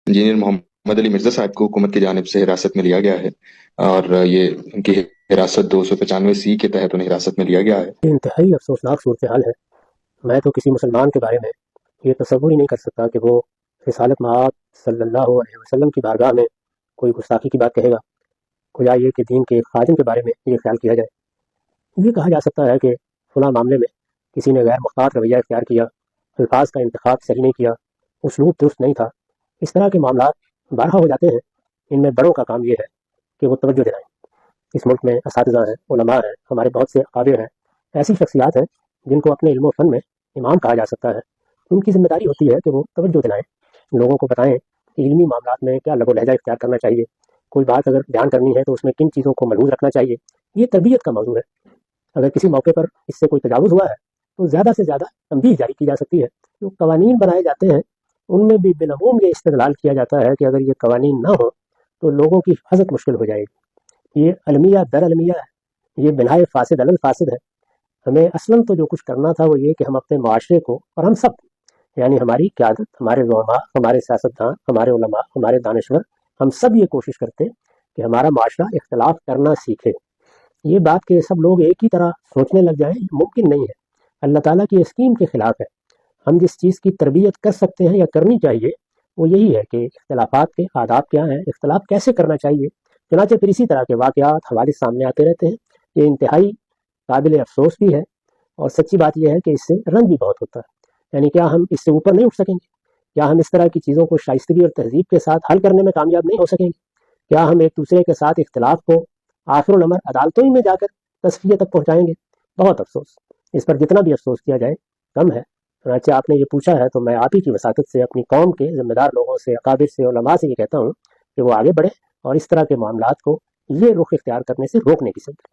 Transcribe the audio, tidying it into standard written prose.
Engineer محمد علی مرزا صاحب کو حکومت کی جانب سے حراست میں لیا گیا ہے، اور یہ ان کی حراست 295 کے تحت انہیں حراست میں لیا گیا ہے۔ انتہائی افسوسناک صورتحال ہے۔ میں تو کسی مسلمان کے بارے میں یہ تصور ہی نہیں کر سکتا کہ وہ رسالت مآب صلی اللہ علیہ وسلم کی بارگاہ میں کوئی گستاخی کی بات کہے گا، کھلا یہ کہ دین کے ایک خادم کے بارے میں یہ خیال کیا جائے۔ یہ کہا جا سکتا ہے کہ فلاں معاملے میں کسی نے غیر محتاط رویہ اختیار کیا، الفاظ کا انتخاب صحیح نہیں کیا، اسلوب درست نہیں تھا۔ اس طرح کے معاملات بارہا ہو جاتے ہیں۔ ان میں بڑوں کا کام یہ ہے کہ وہ توجہ دلائیں۔ اس ملک میں اساتذہ ہیں، علماء ہیں، ہمارے بہت سے اکابر ہیں، ایسی شخصیات ہیں جن کو اپنے علم و فن میں امام کہا جا سکتا ہے۔ ان کی ذمہ داری ہوتی ہے کہ وہ توجہ دلائیں، لوگوں کو بتائیں کہ علمی معاملات میں کیا لگ و لہجہ اختیار کرنا چاہیے، کوئی بات اگر بیان کرنی ہے تو اس میں کن چیزوں کو ملحوظ رکھنا چاہیے۔ یہ تربیت کا موضوع ہے۔ اگر کسی موقع پر اس سے کوئی تجاوز ہوا ہے تو زیادہ سے زیادہ تنبیہ جاری کی جا سکتی ہے۔ جو قوانین بنائے جاتے ہیں ان میں بھی بالعموم یہ استدلال کیا جاتا ہے کہ اگر یہ قوانین نہ ہو تو لوگوں کی حفاظت مشکل ہو جائے گی۔ یہ المیہ در المیہ ہے، یہ بنائے فاسد علی الفاسد ہے۔ ہمیں اصلاً تو جو کچھ کرنا تھا وہ یہ کہ ہم اپنے معاشرے کو، اور ہم سب، یعنی ہماری قیادت، ہمارے علماء، ہمارے سیاستدان، ہمارے علماء، ہمارے دانشور، ہم سب یہ کوشش کرتے کہ ہمارا معاشرہ اختلاف کرنا سیکھے۔ یہ بات کہ سب لوگ ایک ہی طرح سوچنے لگ جائیں ممکن نہیں ہے، اللہ تعالیٰ کی اسکیم کے خلاف ہے۔ ہم جس چیز کی تربیت کر سکتے ہیں یا کرنی چاہیے وہ یہی ہے کہ اختلافات کے آداب کیا ہیں، اختلاف کیسے کرنا چاہیے۔ چنانچہ پھر اسی طرح کے واقعات حوادث سامنے آتے رہتے ہیں۔ یہ انتہائی قابل افسوس بھی ہے، اور سچی بات یہ ہے کہ اس سے رنج بھی بہت ہوتا ہے۔ یعنی کیا ہم اس سے اوپر نہیں اٹھ سکیں گے؟ کیا ہم اس طرح کی چیزوں کو شائستگی اور تہذیب کے ساتھ حل کرنے میں کامیاب نہیں ہو سکیں گے؟ کیا ہم ایک دوسرے کے ساتھ اختلاف کو آخر العمر عدالتوں ہی میں جا کر تصفیہ تک پہنچائیں گے؟ بہت افسوس۔ اس پر جتنا بھی افسوس کیا جائے کم ہے۔ چنانچہ آپ نے یہ پوچھا ہے تو میں آپ ہی کی وساطت سے اپنی قوم کے ذمہ دار لوگوں سے، اکابر سے، علماء سے یہ کہتا ہوں کہ وہ آگے بڑھیں اور اس طرح کے معاملات کو یہ رخ اختیار کرنے سے روکنے کی سمت